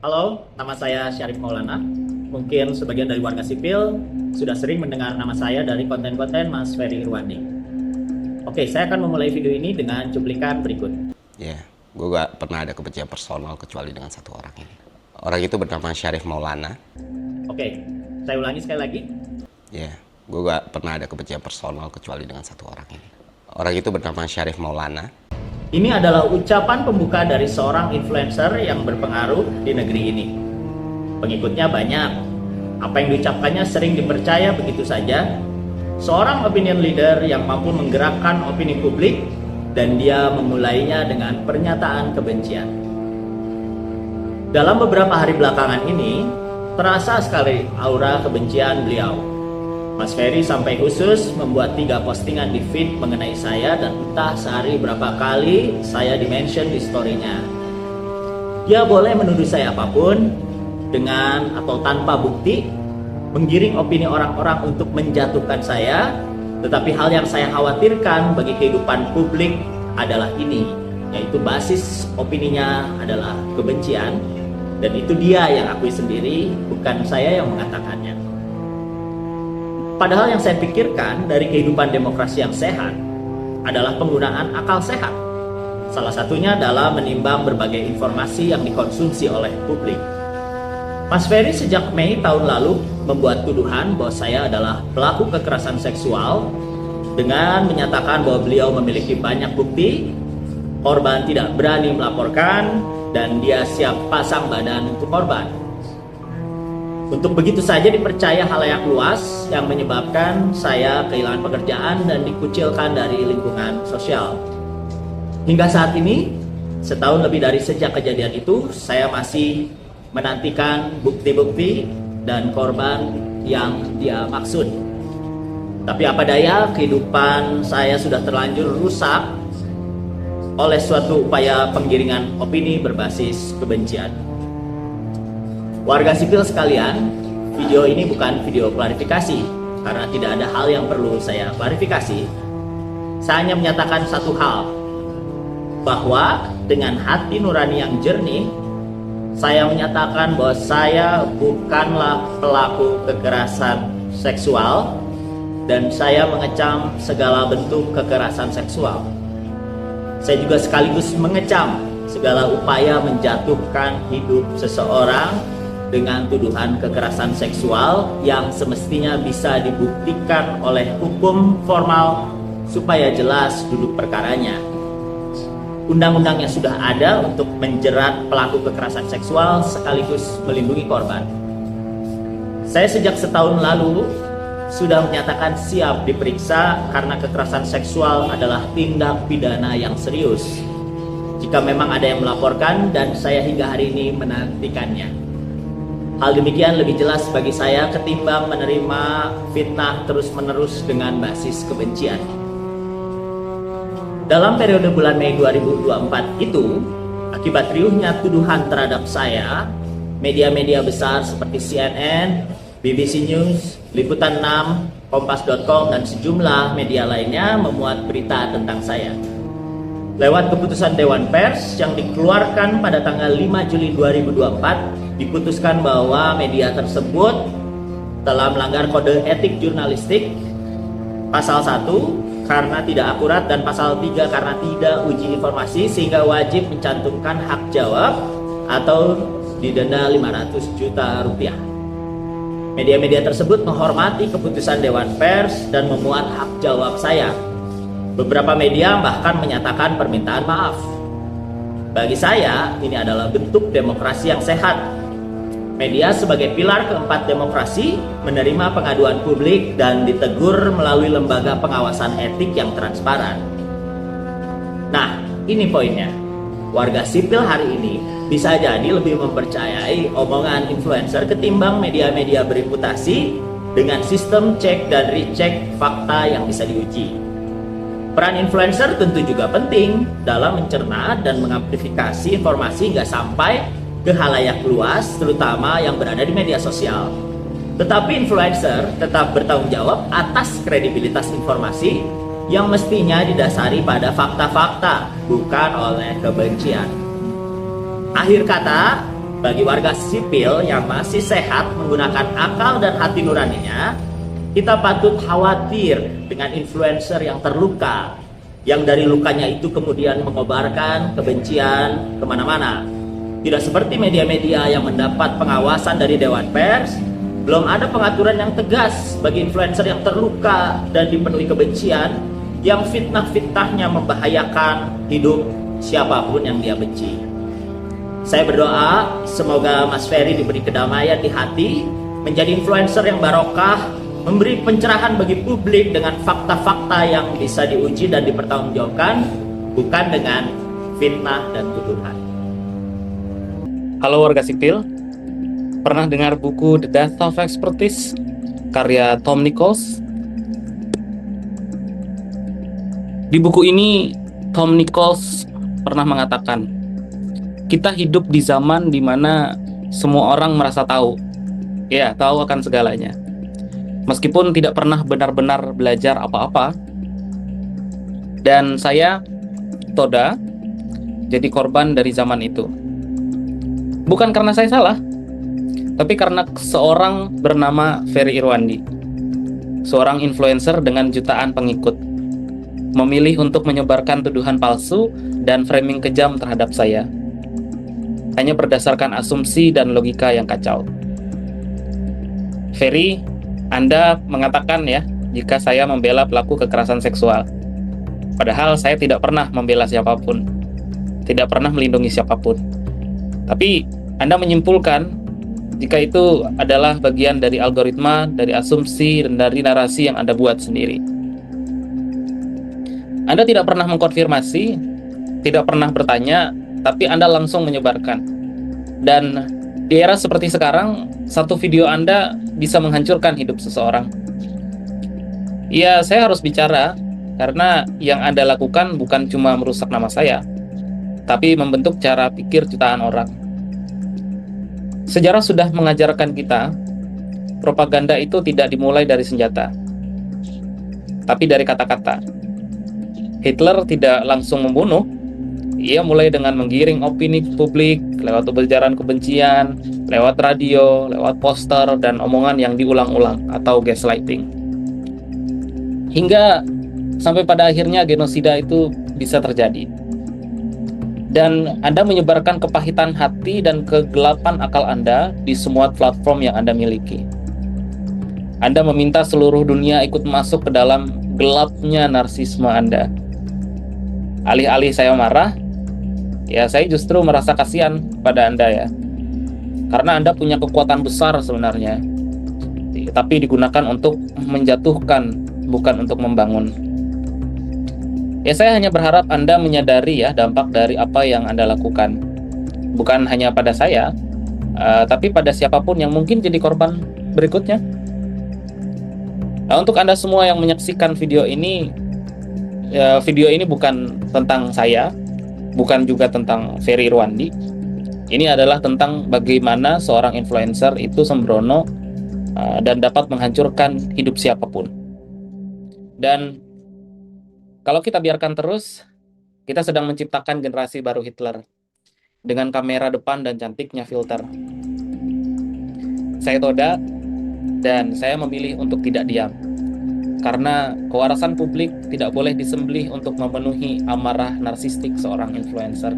Halo, nama saya Syarif Maulana. Mungkin sebagian dari warga sipil sudah sering mendengar nama saya dari konten-konten Mas Ferry Irwandi. Oke, saya akan memulai video ini dengan cuplikan berikut. Ya, gue gak pernah ada kebencian personal kecuali dengan satu orang ini. Orang itu bernama Syarif Maulana. Oke, saya ulangi sekali lagi. Ya, gue gak pernah ada kebencian personal kecuali dengan satu orang ini. Orang itu bernama Syarif Maulana. Ini adalah ucapan pembuka dari seorang influencer yang berpengaruh di negeri ini. Pengikutnya banyak. Apa yang diucapkannya sering dipercaya begitu saja. Seorang opinion leader yang mampu menggerakkan opini publik dan dia memulainya dengan pernyataan kebencian. Dalam beberapa hari belakangan ini, terasa sekali aura kebencian beliau. Mas Ferry sampai khusus membuat 3 postingan di feed mengenai saya dan entah sehari berapa kali saya di-mention di story-nya. Dia boleh menuduh saya apapun dengan atau tanpa bukti, menggiring opini orang-orang untuk menjatuhkan saya, tetapi hal yang saya khawatirkan bagi kehidupan publik adalah ini, yaitu basis opininya adalah kebencian, dan itu dia yang akui sendiri, bukan saya yang mengatakannya. Padahal yang saya pikirkan dari kehidupan demokrasi yang sehat adalah penggunaan akal sehat. Salah satunya adalah menimbang berbagai informasi yang dikonsumsi oleh publik. Mas Ferry sejak Mei tahun lalu membuat tuduhan bahwa saya adalah pelaku kekerasan seksual dengan menyatakan bahwa beliau memiliki banyak bukti, korban tidak berani melaporkan, dan dia siap pasang badan untuk korban. Untuk begitu saja dipercaya halayak luas yang menyebabkan saya kehilangan pekerjaan dan dikucilkan dari lingkungan sosial. Hingga saat ini, setahun lebih dari sejak kejadian itu, saya masih menantikan bukti-bukti dan korban yang dia maksud. Tapi apa daya, kehidupan saya sudah terlanjur rusak oleh suatu upaya penggiringan opini berbasis kebencian. Warga sipil sekalian, video ini bukan video klarifikasi karena tidak ada hal yang perlu saya klarifikasi. Saya hanya menyatakan satu hal, bahwa dengan hati nurani yang jernih, saya menyatakan bahwa saya bukanlah pelaku kekerasan seksual dan saya mengecam segala bentuk kekerasan seksual. Saya juga sekaligus mengecam segala upaya menjatuhkan hidup seseorang dengan tuduhan kekerasan seksual yang semestinya bisa dibuktikan oleh hukum formal supaya jelas duduk perkaranya. Undang-undangnya sudah ada untuk menjerat pelaku kekerasan seksual sekaligus melindungi korban. Saya sejak setahun lalu sudah menyatakan siap diperiksa karena kekerasan seksual adalah tindak pidana yang serius. Jika memang ada yang melaporkan dan saya hingga hari ini menantikannya. Hal demikian lebih jelas bagi saya ketimbang menerima fitnah terus-menerus dengan basis kebencian. Dalam periode bulan Mei 2024 itu, akibat riuhnya tuduhan terhadap saya, media-media besar seperti CNN, BBC News, Liputan 6, Kompas.com, dan sejumlah media lainnya memuat berita tentang saya. Lewat keputusan Dewan Pers yang dikeluarkan pada tanggal 5 Juli 2024, diputuskan bahwa media tersebut telah melanggar kode etik jurnalistik pasal 1 karena tidak akurat dan pasal 3 karena tidak uji informasi sehingga wajib mencantumkan hak jawab atau didenda 500 juta rupiah. Media-media tersebut menghormati keputusan Dewan Pers dan memuat hak jawab saya. Beberapa media bahkan menyatakan permintaan maaf. Bagi saya, ini adalah bentuk demokrasi yang sehat. Media sebagai pilar keempat demokrasi menerima pengaduan publik dan ditegur melalui lembaga pengawasan etik yang transparan. Nah, ini poinnya. Warga sipil hari ini bisa jadi lebih mempercayai omongan influencer ketimbang media-media bereputasi dengan sistem cek dan recheck fakta yang bisa diuji. Peran influencer tentu juga penting dalam mencerna dan mengamplifikasi informasi hingga sampai ke halayak luas, terutama yang berada di media sosial. Tetapi influencer tetap bertanggung jawab atas kredibilitas informasi yang mestinya didasari pada fakta-fakta, bukan oleh kebencian. Akhir kata, Bagi warga sipil yang masih sehat menggunakan akal dan hati nuraninya, kita patut khawatir dengan influencer yang terluka, yang dari lukanya itu kemudian mengobarkan kebencian kemana-mana. Tidak seperti media-media yang mendapat pengawasan dari Dewan Pers, belum ada pengaturan yang tegas bagi influencer yang terluka dan dipenuhi kebencian, yang fitnah-fitnahnya membahayakan hidup siapapun yang dia benci. Saya berdoa semoga Mas Ferry diberi kedamaian di hati, menjadi influencer yang barokah, memberi pencerahan bagi publik dengan fakta-fakta yang bisa diuji dan dipertanggungjawabkan, bukan dengan fitnah dan tuduhan. Halo warga sipil, pernah dengar buku The Death of Expertise karya Tom Nichols? Di buku ini, Tom Nichols pernah mengatakan, kita hidup di zaman di mana semua orang merasa tahu, ya, tahu akan segalanya. Meskipun tidak pernah benar-benar belajar apa-apa. Dan saya, Toda, jadi korban dari zaman itu. Bukan karena saya salah, tapi karena seorang bernama Ferry Irwandi, seorang influencer dengan jutaan pengikut, memilih untuk menyebarkan tuduhan palsu dan framing kejam terhadap saya, hanya berdasarkan asumsi dan logika yang kacau. Ferry, Anda mengatakan ya, jika saya membela pelaku kekerasan seksual. Padahal saya tidak pernah membela siapapun, tidak pernah melindungi siapapun. Tapi Anda menyimpulkan jika itu adalah bagian dari algoritma, dari asumsi, dan dari narasi yang Anda buat sendiri. Anda tidak pernah mengkonfirmasi, tidak pernah bertanya, tapi Anda langsung menyebarkan. Dan di era seperti sekarang, satu video Anda bisa menghancurkan hidup seseorang. Ya, saya harus bicara, karena yang Anda lakukan bukan cuma merusak nama saya, tapi membentuk cara pikir jutaan orang. Sejarah sudah mengajarkan kita, propaganda itu tidak dimulai dari senjata, tapi dari kata-kata. Hitler tidak langsung membunuh, ia mulai dengan menggiring opini publik lewat ujaran kebencian, lewat radio, lewat poster, dan omongan yang diulang-ulang atau gaslighting. Hingga sampai pada akhirnya genosida itu bisa terjadi. Dan Anda menyebarkan kepahitan hati dan kegelapan akal Anda di semua platform yang Anda miliki. Anda meminta seluruh dunia ikut masuk ke dalam gelapnya narsisme Anda. Alih-alih saya marah, ya saya justru merasa kasihan pada Anda ya. Karena Anda punya kekuatan besar sebenarnya, tapi digunakan untuk menjatuhkan, bukan untuk membangun. Ya, saya hanya berharap Anda menyadari ya dampak dari apa yang Anda lakukan. Bukan hanya pada saya, tapi pada siapapun yang mungkin jadi korban berikutnya. Nah, untuk Anda semua yang menyaksikan video ini, video ini bukan tentang saya, bukan juga tentang Ferry Irwandi. Ini adalah tentang bagaimana seorang influencer itu sembrono dan dapat menghancurkan hidup siapapun. Dan kalau kita biarkan terus, kita sedang menciptakan generasi baru Hitler dengan kamera depan dan cantiknya filter. Saya Toda, dan saya memilih untuk tidak diam. Karena kewarasan publik tidak boleh disembelih untuk memenuhi amarah narsistik seorang influencer.